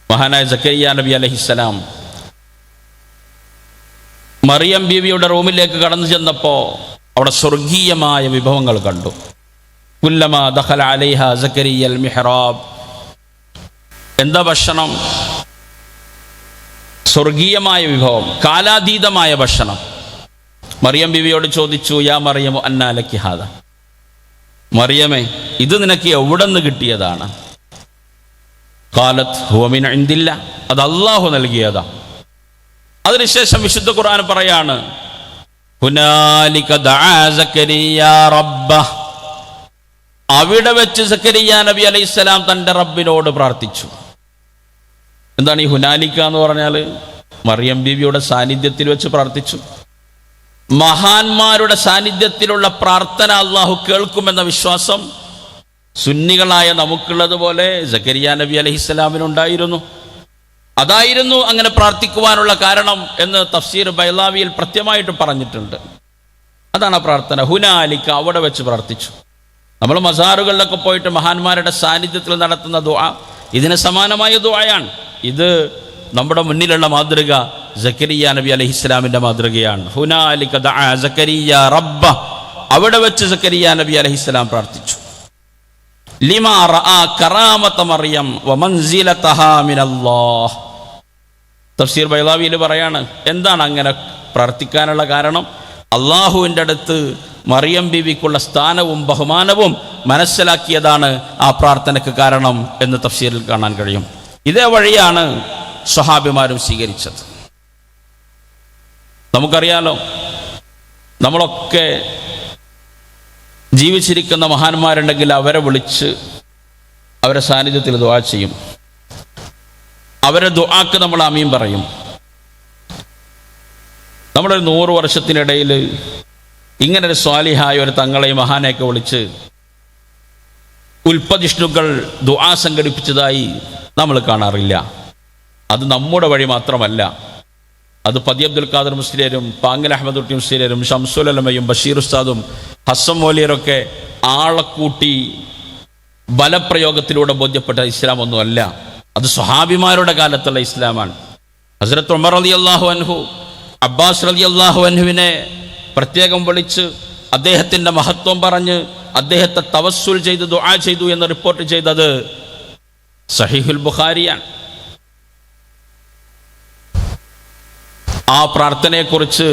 മഹാനായ സക്കരിയ നബി അലൈഹിസ്സലാം മറിയം ബീവിയുടെ റൂമിലേക്ക് കടന്നു ചെന്നപ്പോൾ അവിടെ സ്വർഗീയമായ വിഭവങ്ങൾ കണ്ടു. കുല്ലമാ ദഖല അലൈഹ സക്കരിയൽ മിഹ്റാബ്. എന്താ ഭക്ഷണം? സ്വർഗീയമായ വിഭവം, കാലാതീതമായ ഭക്ഷണം. മറിയം ബീവിയോട് ചോദിച്ചു, യാ മറിയമു അന്നാ ലക്കി ഹാദ, മറിയമേ ഇത് നിനക്ക് എവിടെ നിന്ന് കിട്ടിയതാണ്? ഖാലത്ത് ഹുവ മിൻ ഇൻദില്ല, അത് അല്ലാഹു നൽകിയതാ. അതിനുശേഷം വിശുദ്ധ ഖുർആൻ പറയാണ്, ഹുനാലിക ദഅ സക്കരിയ റബ്ബഹ്, അവിടെ വെച്ച് സക്കരിയ നബി അലൈഹിസ്സലാം തൻ്റെ റബ്ബിനോട് പ്രാർത്ഥിച്ചു. എന്താണ് ഈ ഹുനാലിക്ക എന്ന് പറഞ്ഞാൽ? മറിയം ബീവിയുടെ സാന്നിധ്യത്തിൽ വെച്ച് പ്രാർത്ഥിച്ചു. മഹാന്മാരുടെ സാന്നിധ്യത്തിലുള്ള പ്രാർത്ഥന അള്ളാഹു കേൾക്കുമെന്ന വിശ്വാസം സുന്നികളായ നമുക്കുള്ളതുപോലെ സക്കരിയ നബി അലൈഹിസ്സലാമിനുണ്ടായിരുന്നു. അതായിരുന്നു അങ്ങനെ പ്രാർത്ഥിക്കുവാനുള്ള കാരണം എന്ന് തഫ്സീർ ബൈലാവിയിൽ കൃത്യമായിട്ട് പറഞ്ഞിട്ടുണ്ട്. അതാണ് പ്രാർത്ഥന. ഹുനാലിക്ക, അവിടെ വെച്ച് പ്രാർത്ഥിച്ചു. നമ്മൾ മസാറുകളിലൊക്കെ പോയിട്ട് മഹാന്മാരുടെ സാന്നിധ്യത്തിൽ നടത്തുന്ന ദുആ ഇതിന് സമാനമായ ദുആയാണ്. ഇത് നമ്മുടെ മുന്നിലുള്ള മാതൃക സക്കരിയ നബി അലൈഹിസ്സലാമിൻ്റെ മാതൃകയാണ്. ഹുനാലിക ദഅ സക്കരിയ റബ്ബഹ്, അവിടെ വെച്ച് സക്കരിയ നബി അലൈഹിസ്സലാം പ്രാർത്ഥിച്ചു. ലിമാ റആ കറാമത മറിയം വമൻസിലതഹാ മിനല്ലാഹ്. തഫ്സീർ ബൈലാവിയിൽ പറയാണ്, എന്താണ് അങ്ങനെ പ്രാർത്ഥിക്കാനുള്ള കാരണം? അള്ളാഹുവിൻ്റെ അടുത്ത് മറിയം ബീവിക്കുള്ള സ്ഥാനവും ബഹുമാനവും മനസ്സിലാക്കിയതാണ് ആ പ്രാർത്ഥനയ്ക്ക് കാരണം എന്ന് തഫ്സീറിൽ കാണാൻ കഴിയും. ഇതേ വഴിയാണ് സ്വഹാബിമാരും സ്വീകരിച്ചത്. നമുക്കറിയാലോ, നമ്മളൊക്കെ ജീവിച്ചിരിക്കുന്ന മഹാന്മാരുണ്ടെങ്കിൽ അവരെ വിളിച്ച് അവരെ സാന്നിധ്യത്തിൽ ദുആ ചെയ്യും. അവരെ ദുആക്ക് നമ്മൾ ആമീൻ പറയും. നമ്മളൊരു 100 വർഷത്തിനിടയിൽ ഇങ്ങനൊരു സ്വാലിഹായ ഒരു തങ്ങളെയും മഹാനെയൊക്കെ വിളിച്ച് ഉൽപ്പതിഷ്ണുക്കൾ ദുആ സംഘടിപ്പിച്ചതായി നമ്മൾ കാണാറില്ല. അത് നമ്മുടെ വഴി മാത്രമല്ല, അത് പതി അബ്ദുൽ ഖാദർ മുസ്ലിയരും പാങ്ങൽ അഹമ്മദ് കുട്ടി മുസ്ലിയരും ഷംസുൽ അലമയും ബഷീർ ഉസ്താദും ഹസ്സം മൗലിയരൊക്കെ ആളെക്കൂട്ടി ബലപ്രയോഗത്തിലൂടെ ബോധ്യപ്പെട്ട ഇസ്ലാം ഒന്നുമല്ല. അത് സ്വഹാബിമാരുടെ കാലത്തുള്ള ഇസ്ലാമാണ്. ഹസ്രത്ത് ഉമർ റളിയല്ലാഹു അൻഹു അബ്ബാസ് റളിയല്ലാഹു അൻഹുവിനെ പ്രത്യേകം വിളിച്ച് അദ്ദേഹത്തിൻ്റെ മഹത്വം പറഞ്ഞ് അദ്ദേഹത്തെ തവസ്സുൽ ചെയ്ത് ദുആ ചെയ്തു എന്ന് റിപ്പോർട്ട് ചെയ്തത് സഹീഹുൽ ബുഖാരിയാണ്. ആ പ്രാർത്ഥനയെക്കുറിച്ച്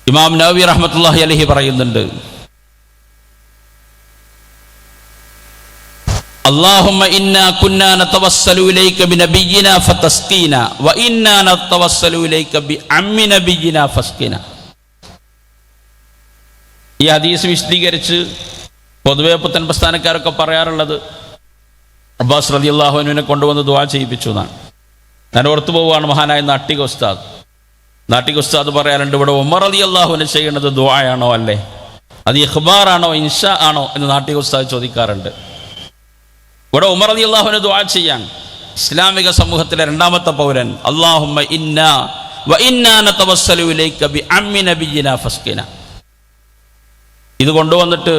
ഇമാം നവവി റഹ്മത്തുള്ളാഹി അലൈഹി പറയുന്നുണ്ട്, അല്ലാഹുമ്മ ഇന്നാ കുന്നാ നതവസ്സലു ഇലൈക ബിനബിയ്യിനാ ഫതസ്ഖീനാ വ ഇന്നാ നതവസ്സലു ഇലൈക ബിഅമ്മി നബിയ്യിനാ ഫസ്ഖീനാ. ഈ ഹദീസ് വിശദീകരിച്ച് പൊതുവെ പുത്തൻ പ്രസ്ഥാനക്കാരൊക്കെ പറയാറുള്ളത് അബ്ബാസ് റളിയല്ലാഹു അൻഹുവിനെ കൊണ്ടുവന്ന് ദുആ ചെയ്യിപ്പിച്ചു എന്നാണ്. ഞാൻ ഓർത്തു പോവുകയാണ് മഹാനായ നാട്ടിക ഉസ്താദ് പറയാറുണ്ട്, ഇവിടെ ഉമർ റളിയല്ലാഹു അൻഹു ചെയ്യുന്നത് ദുആയാണോ അല്ലേ, അത് ഇഖ്ബാറാണോ ഇൻഷാ ആണോ എന്ന് നാട്ടിക ഉസ്താദ് ചോദിക്കാറുണ്ട്. ഇവിടെ ഉമർ റളിയല്ലാഹു അൻഹു ദുആ ചെയ്യാൻ, ഇസ്ലാമിക സമൂഹത്തിലെ 2ാമത്തെ പൗരൻ, അല്ലാഹുമ്മ ഇന്നാ വ ഇന്നാ നതവസ്സലു ഇലൈക ബിഅമ്മി നബിയ്യിനാ ഫസ്ഖിനാ. ഇത് കൊണ്ടുവന്നിട്ട്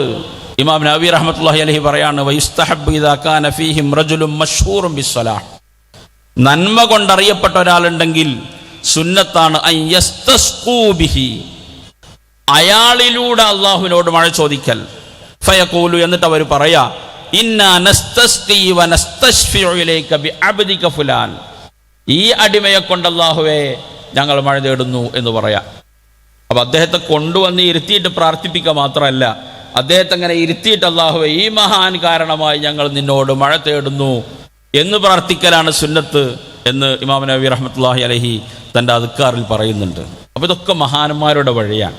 ഇമാം നവവി റഹ്മത്തുള്ളാഹി അലൈഹി പറയാണ്, വയുസ്തഹബ്ബു ഇദാ കാന ഫീഹിം റജുലുൻ മശ്ഹൂറുൻ ബിസ്സലാഹ്, നന്മ കൊണ്ടറിയപ്പെട്ട ഒരാളുണ്ടെങ്കിൽ സുന്നത്താണ് അൻ യസ്തസ്ഖൂ ബിഹി, അയാളിലൂടെ അള്ളാഹുവിനോട് മഴ ചോദിക്കൽ. ഫയഖൂലു, എന്നിട്ട് അവർ പറയാ, ഇന്നാ നസ്തസ്ഖീ വ നസ്തശ്ഫിഉ ഇലൈക ബിഅബ്ദിക ഫുലാൻ, ഈ അടിമയെ കൊണ്ട് അല്ലാഹുവേ ഞങ്ങൾ മഴ തേടുന്നു എന്ന് പറയാം. അപ്പം അദ്ദേഹത്തെ കൊണ്ടുവന്ന് ഇരുത്തിയിട്ട് പ്രാർത്ഥിപ്പിക്കുക മാത്രമല്ല, അദ്ദേഹത്തെ അങ്ങനെ ഇരുത്തിയിട്ട് അല്ലാഹുവേ ഈ മഹാൻ കാരണമായി ഞങ്ങൾ നിന്നോട് മഴ തേടുന്നു എന്ന് പ്രാർത്ഥിക്കലാണ് സുന്നത്ത് എന്ന് ഇമാം നവവി റഹ്മത്തുള്ളാഹി അലൈഹി തൻ്റെ അദ്കാറിൽ പറയുന്നുണ്ട്. അപ്പോൾ ഇതൊക്കെ മഹാന്മാരുടെ വഴിയാണ്.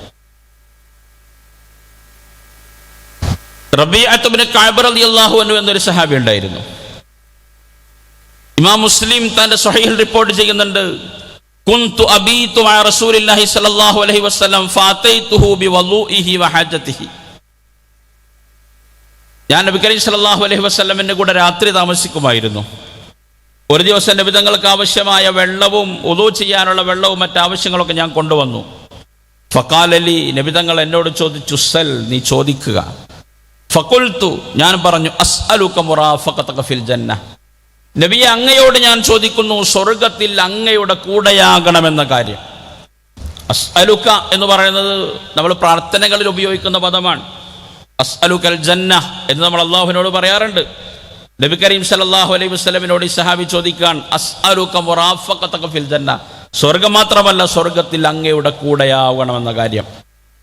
റബീഅത്ത് ഇബ്നു കഅബ് റളിയല്ലാഹു അൻഹു എന്നൊരു സഹാബി ഉണ്ടായിരുന്നു. ഇമാം മുസ്ലിം തൻ്റെ സ്വഹീഹിൽ റിപ്പോർട്ട് ചെയ്യുന്നുണ്ട്, കുന്തു അബീതു മഅ റസൂലില്ലാഹി സ്വല്ലല്ലാഹു അലൈഹി വസല്ലം ഫഅതൈതുഹു ബിവളൂഇഹി വഹജതിഹി. ഞാൻ നബി കരീം സല്ലല്ലാഹു അലൈഹി വസല്ലമിൻ്റെ കൂടെ രാത്രി താമസിക്കുമായിരുന്നു. ഒരു ദിവസം നബി തങ്ങൾക്ക് ആവശ്യമായ വെള്ളവും വുളൂ ചെയ്യാനുള്ള വെള്ളവും മറ്റാവശ്യങ്ങളൊക്കെ ഞാൻ കൊണ്ടുവന്നു. ഫഖാല ലി, നബി തങ്ങൾ എന്നോട് ചോദിച്ചു, സൽ, നീ ചോദിക്കുക. ഫഖുൽതു, ഞാൻ പറഞ്ഞു, അസ്അലുക മുറാഫഖതക ഫിൽ ജന്ന, നബിയെ, അങ്ങയോട് ഞാൻ ചോദിക്കുന്നു, സ്വർഗത്തിൽ അങ്ങയുടെ കൂടെയാകണമെന്ന കാര്യം. അസ്അലുക എന്ന് പറയുന്നത് നമ്മൾ പ്രാർത്ഥനകളിൽ ഉപയോഗിക്കുന്ന പദമാണ്. അസ്അലുകൽ ജന്ന എന്ന് നമ്മൾ അള്ളാഹുവിനോട് പറയാറുണ്ട്. നബി കരീം സല്ലല്ലാഹു അലൈഹി വസല്ലമിനോട് ഈ സഹാബി ചോദിക്കാൻ, അസ്അലുക മുറാഫഖതക ഫിൽ ജന്ന, സ്വർഗം മാത്രമല്ല സ്വർഗത്തിൽ അങ്ങയുടെ കൂടെയാവണമെന്ന കാര്യം.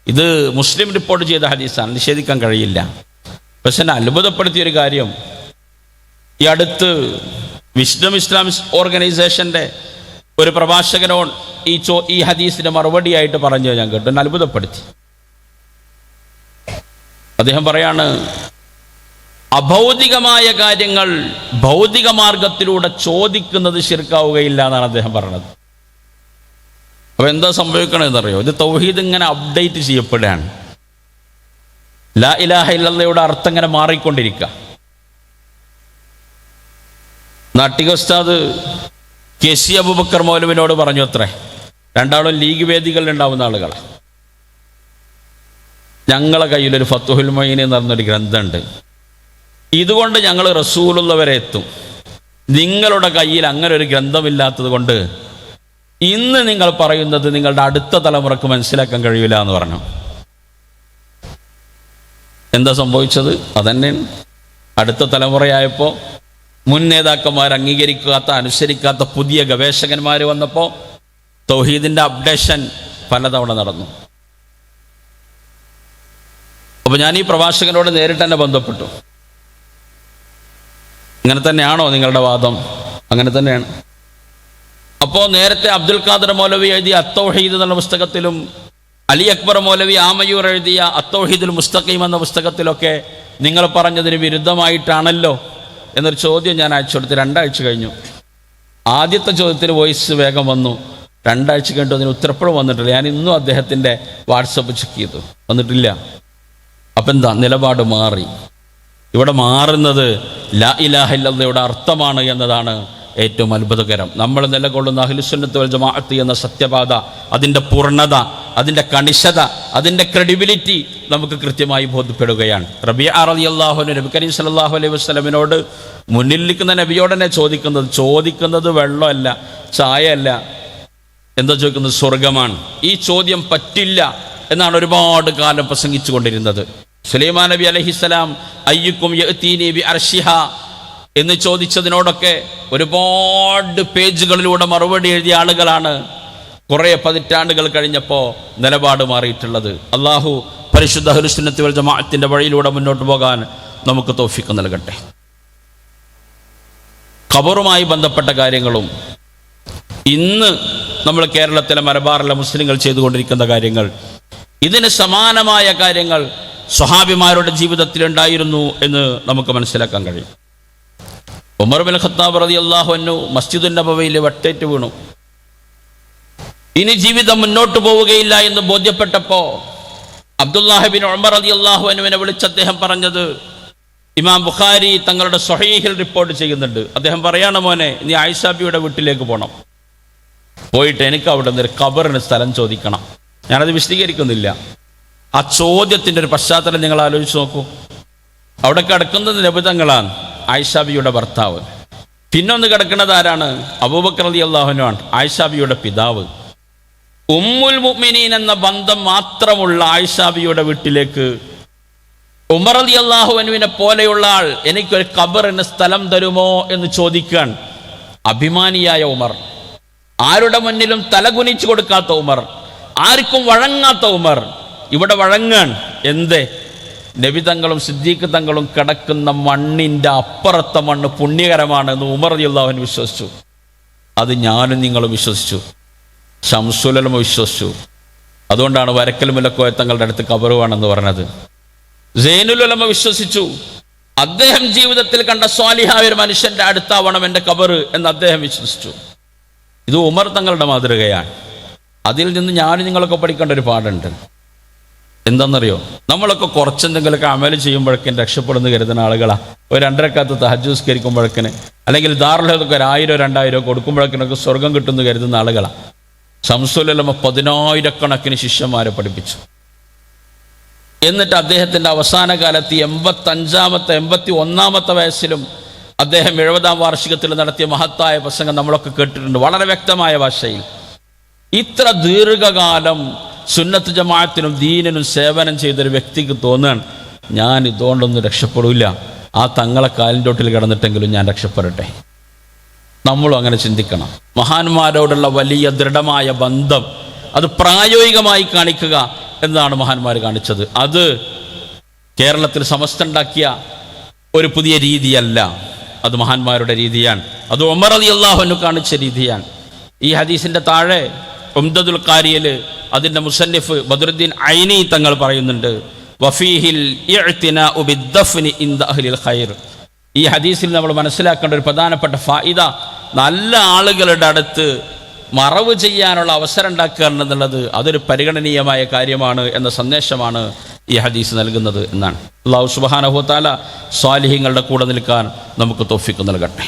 ഇത് മുസ്ലിം റിപ്പോർട്ട് ചെയ്ത ഹദീസാണ്, നിഷേധിക്കാൻ കഴിയില്ല. പക്ഷെ എന്നെ അത്ഭുതപ്പെടുത്തിയൊരു കാര്യം, ഈ അടുത്ത് വിസ്ഡം ഇസ്ലാമിക് ഓർഗനൈസേഷൻ്റെ ഒരു പ്രഭാഷകനോട് ഈ ഹദീസിന് മറുപടിയായിട്ട് പറഞ്ഞു ഞാൻ കേട്ടു, എന്നെ അത്ഭുതപ്പെടുത്തി. അദ്ദേഹം പറയാണ്, അഭൗതികമായ കാര്യങ്ങൾ ഭൗതിക മാർഗത്തിലൂടെ ചോദിക്കുന്നത് ശിർക്കാവുകയില്ല എന്നാണ് അദ്ദേഹം പറഞ്ഞത്. അപ്പൊ എന്താ സംഭവിക്കണമെന്നറിയോ? ഇത് തൗഹീദ് ഇങ്ങനെ അപ്ഡേറ്റ് ചെയ്യപ്പെടുകയാണ്. ലാ ഇലാഹ ഇല്ലല്ലയുടെ അർത്ഥം ഇങ്ങനെ മാറിക്കൊണ്ടിരിക്കുക. നാട്ടിക ഉസ്താദ് KC അബൂബക്കർ മൗലവിനോട് പറഞ്ഞു അത്രേ, രണ്ടാളും ലീഗ് വേദികളിൽ ഉണ്ടാവുന്ന ആളുകളാണ്. ഞങ്ങളെ കയ്യിലൊരു ഫത്തുഹുൽ മൊയ്ൻ എന്ന് പറഞ്ഞൊരു ഗ്രന്ഥമുണ്ട്, ഇതുകൊണ്ട് ഞങ്ങൾ റസൂലുള്ളവരെ എത്തും. നിങ്ങളുടെ കയ്യിൽ അങ്ങനെ ഒരു ഗ്രന്ഥമില്ലാത്തത് കൊണ്ട് ഇന്ന് നിങ്ങൾ പറയുന്നത് നിങ്ങളുടെ അടുത്ത തലമുറക്ക് മനസ്സിലാക്കാൻ കഴിയില്ല എന്ന് പറഞ്ഞു. എന്താ സംഭവിച്ചത്? അതന്നെ, അടുത്ത തലമുറയായപ്പോൾ മുൻ നേതാക്കന്മാർ അംഗീകരിക്കാത്ത, അനുസരിക്കാത്ത പുതിയ ഗവേഷകന്മാർ വന്നപ്പോൾ തൗഹീദിൻ്റെ അപ്ഡേഷൻ പലതവണ നടന്നു. അപ്പോൾ ഞാൻ ഈ പ്രഭാഷകനോട് നേരിട്ട് തന്നെ ബന്ധപ്പെട്ടു. ഇങ്ങനെ തന്നെയാണോ നിങ്ങളുടെ വാദം? അങ്ങനെ തന്നെയാണ്. അപ്പോൾ നേരത്തെ അബ്ദുൽ ഖാദർ മൗലവി എഴുതിയ അത്തൗഹീദ് എന്ന പുസ്തകത്തിലും അലി അക്ബർ മൗലവി ആമയൂർ എഴുതിയ അത്തൗഹീദുൽ മുസ്തഖീം എന്ന പുസ്തകത്തിലൊക്കെ നിങ്ങൾ പറഞ്ഞതിന് വിരുദ്ധമായിട്ടാണല്ലോ എന്നൊരു ചോദ്യം ഞാൻ അയച്ചു കൊടുത്ത് 2 ആഴ്ച കഴിഞ്ഞു. ആദ്യത്തെ ചോദ്യത്തിന് വോയിസ് വേഗം വന്നു, 2 ആഴ്ച കഴിഞ്ഞിട്ട് അതിന് ഉത്തരപ്പുറം വന്നിട്ടില്ല. ഞാൻ ഇന്നും അദ്ദേഹത്തിൻ്റെ വാട്സപ്പ് ചെക്ക് ചെയ്തു, വന്നിട്ടില്ല. അപ്പം എന്താ, നിലപാട് മാറി. ഇവിടെ മാറുന്നത് ലാ ഇലാഹ ഇല്ലല്ലയുടെ അർത്ഥമാണ് എന്നതാണ് ഏറ്റവും അത്ഭുതകരം. നമ്മൾ നിലകൊള്ളുന്ന അഹ്ലുസുന്നത്ത് വൽ ജമാഅത്ത് എന്ന സത്യപാത, അതിൻ്റെ പൂർണ്ണത, അതിൻ്റെ കണിശത, അതിൻ്റെ ക്രെഡിബിലിറ്റി നമുക്ക് കൃത്യമായി ബോധ്യപ്പെടുകയാണ്. റബീഅ റളിയല്ലാഹു അൻഹു നബി കരീം സല്ലല്ലാഹു അലൈഹി വസല്ലമിനോട് മുന്നിൽ നിൽക്കുന്ന നബിയോട് തന്നെ ചോദിക്കുന്നത് വെള്ളമല്ല, ചായയല്ല, എന്താ ചോദിക്കുന്നത്? സ്വർഗമാണ്. ഈ ചോദ്യം പറ്റില്ല എന്നാണ് ഒരുപാട് കാലം പ്രസംഗിച്ചു കൊണ്ടിരുന്നത്. സുലൈമാൻ നബി അലൈഹിസ്സലാം അയ്യുക്കും യഅ്തീനി ബി അർശിഹാ എന്ന് ചോദിച്ചതിനോടൊക്കെ ഒരുപാട് പേജുകളിലൂടെ മറുപടി എഴുതിയ ആളുകളാണ് കുറേ പതിറ്റാണ്ടുകൾ കഴിഞ്ഞപ്പോൾ നിലപാട് മാറിയിട്ടുള്ളത്. അള്ളാഹു പരിശുദ്ധ അഹ്ലുസുന്നത്തി വൽ ജമാഅത്തിന്റെ വഴിയിലൂടെ മുന്നോട്ട് പോകാൻ നമുക്ക് തൗഫീഖ് നൽകട്ടെ. ഖബറുമായി ബന്ധപ്പെട്ട കാര്യങ്ങളും ഇന്ന് നമ്മൾ കേരളത്തിലെ മലബാറിലെ മുസ്ലിങ്ങൾ ചെയ്തുകൊണ്ടിരിക്കുന്ന കാര്യങ്ങൾ, ഇതിന് സമാനമായ കാര്യങ്ങൾ സ്വഹാബിമാരുടെ ജീവിതത്തിലുണ്ടായിരുന്നു എന്ന് നമുക്ക് മനസ്സിലാക്കാൻ കഴിയും. ഉമർ ബിൻ ഖത്താബ് റളിയല്ലാഹു അൻഹു മസ്ജിദുൻ നബവിയിൽ വെട്ടേറ്റ് വീണു. ഇനി ജീവിതം മുന്നോട്ട് പോവുകയില്ല എന്ന് ബോധ്യപ്പെട്ടപ്പോൾ അബ്ദുല്ലാഹി ബിൻ ഉമർ റളിയല്ലാഹു അൻഹുവിനെ വിളിച്ച് അദ്ദേഹം പറഞ്ഞത് ഇമാം ബുഖാരി തങ്ങളുടെ സ്വഹീഹിൽ റിപ്പോർട്ട് ചെയ്യുന്നുണ്ട്. അദ്ദേഹം പറയാണ്, മോനെ, നീ ആയിഷ ബിയുടെ വീട്ടിലേക്ക് പോകണം, പോയിട്ട് എനിക്ക് അവിടെ നിന്ന് ഒരു ഖബറിന് സ്ഥലം ചോദിക്കണം. ഞാനത് വിശദീകരിക്കുന്നില്ല. ആ ചോദ്യത്തിൻ്റെ ഒരു പശ്ചാത്തലം നിങ്ങൾ ആലോചിച്ച് നോക്കൂ. അവിടെ കിടക്കുന്നത് നബി തങ്ങളാണ്, ആയിഷ ബിയുടെ ഭർത്താവ്. പിന്നൊന്ന് കിടക്കുന്നത് ആരാണ്? അബൂബക്കർ റളിയല്ലാഹു അൻഹു ആണ്, ആയിഷ ബിയുടെ പിതാവ്. ഉമ്മുൽ മുഅ്മിനീൻ എന്ന ബന്ധം മാത്രമുള്ള ആയിഷ ബിയുടെ വീട്ടിലേക്ക് ഉമർ റളിയല്ലാഹു അൻഹുവിനെ പോലെയുള്ള ആൾ എനിക്കൊരു ഖബറിന് സ്ഥലം തരുമോ എന്ന് ചോദിക്കാൻ അഭിമാനിയായ ഉമർ, ആരുടെ മുന്നിലും തലകുനിച്ചു കൊടുക്കാത്ത ഉമർ, ആർക്കും വഴങ്ങാത്ത ഉമർ ഇവിടെ വഴങ്ങാൻ. എന്തേ? നബി തങ്ങളും സിദ്ദീഖ് തങ്ങളും കിടക്കുന്ന മണ്ണിൻ്റെ അപ്പുറത്തെ മണ്ണ് പുണ്യകരമാണ് എന്ന് ഉമർ റളിയല്ലാഹു അൻഹു വിശ്വസിച്ചു. അത് ഞാനും നിങ്ങളും വിശ്വസിച്ചു, ശംസുൽ ഉലമ വിശ്വസിച്ചു. അതുകൊണ്ടാണ് വരക്കൽ മുലക്കോയ തങ്ങളുടെ അടുത്ത് ഖബർ വേണമെന്ന് പറഞ്ഞത്. സൈനുൽ ഉലമ വിശ്വസിച്ചു. അദ്ദേഹം ജീവിതത്തിൽ കണ്ട സ്വാലിഹായ ഒരു മനുഷ്യൻ്റെ അടുത്താവണം എൻ്റെ ഖബർ എന്ന് അദ്ദേഹം വിശ്വസിച്ചു. ഇത് ഉമർ തങ്ങളുടെ മാതൃകയാണ്. അതിൽ നിന്ന് ഞാനും നിങ്ങളൊക്കെ പഠിക്കേണ്ട ഒരു പാടുണ്ട്. എന്താണെന്നറിയോ? നമ്മളൊക്കെ കുറച്ചെന്തെങ്കിലുമൊക്കെ അമല് ചെയ്യുമ്പോഴേക്കും രക്ഷപ്പെടുന്നു കരുതുന്ന ആളുകളാണ്. ഒരു 2 റക്അത്ത് തഹജ്ജുദ് നിസ്കരിക്കുമ്പോഴേക്കിന്, അല്ലെങ്കിൽ ദാറുലൊക്കെ 1000 2000 കൊടുക്കുമ്പോഴേക്കിനൊക്കെ സ്വർഗം കിട്ടുമെന്ന് കരുതുന്ന ആളുകളാണ്. ശംസുൽ ഉലമ 10,000 ശിഷ്യന്മാരെ പഠിപ്പിച്ചു. എന്നിട്ട് അദ്ദേഹത്തിൻ്റെ അവസാന കാലത്ത് 85-ാമത്തെ 81-ാമത്തെ വയസ്സിലും അദ്ദേഹം 70-ാം വാർഷികത്തിൽ നടത്തിയ മഹത്തായ പ്രസംഗം നമ്മളൊക്കെ കേട്ടിട്ടുണ്ട്, വളരെ വ്യക്തമായ ഭാഷയിൽ. ഇത്ര ദീർഘകാലം സുന്നത്ത് ജമാഅത്തിനും ദീനിനും സേവനം ചെയ്തൊരു വ്യക്തിക്ക് തോന്നുകയാണ്, ഞാൻ ഇതുകൊണ്ടൊന്നും രക്ഷപ്പെടില്ല, ആ തങ്ങളെ കാലിൻ്റെ കിടന്നിട്ടെങ്കിലും ഞാൻ രക്ഷപ്പെടട്ടെ. നമ്മളും അങ്ങനെ ചിന്തിക്കണം. മഹാന്മാരോടുള്ള വലിയ ദൃഢമായ ബന്ധം അത് പ്രായോഗികമായി കാണിക്കുക എന്നതാണ് മഹാന്മാർ കാണിച്ചത്. അത് കേരളത്തിൽ സമസ്തണ്ടാക്കിയ ഒരു പുതിയ രീതിയല്ല, അത് മഹാന്മാരുടെ രീതിയാണ്. അത് ഉമർ റളിയല്ലാഹു അൻഹു കാണിച്ച രീതിയാണ്. ഈ ഹദീസിൻ്റെ താഴെ ഉംദത്തുൽ ഖാരിയിൽ അതിൻ്റെ മുസന്നിഫ് ബദ്രുദ്ദീൻ ഐനി തങ്ങൾ പറയുന്നുണ്ട്, വഫീഹിൽ ഇഅ്തിനാഉ ബിദ്ദഫ്നി ഇൻദ അഹ്ലിൽ ഖൈർ. ഈ ഹദീസിൽ നമ്മൾ മനസ്സിലാക്കേണ്ട ഒരു പ്രധാനപ്പെട്ട ഫായിദ, നല്ല ആളുകളുടെ അടുത്ത് മറവ് ചെയ്യാനുള്ള അവസരം ഉണ്ടാക്കുക എന്നുള്ളത് അതൊരു പരിഗണനീയമായ കാര്യമാണ് എന്ന സന്ദേശമാണ് ഈ ഹദീസ് നൽകുന്നത് എന്നാണ്. അല്ലാഹു സുബ്ഹാനഹു വ തആല സ്വാലിഹീങ്ങളുടെ കൂടെ നിൽക്കാൻ നമുക്ക് തൗഫീഖ് നൽകട്ടെ.